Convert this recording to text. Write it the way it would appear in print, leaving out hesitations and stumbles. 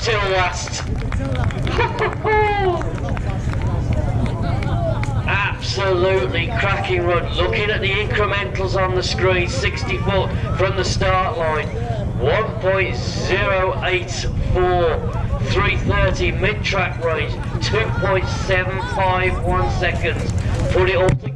till last. Absolutely cracking run. Looking at the incrementals on the screen, 60 foot from the start line, 1.084, 330 mid-track range, 2.751 seconds. Put it all together.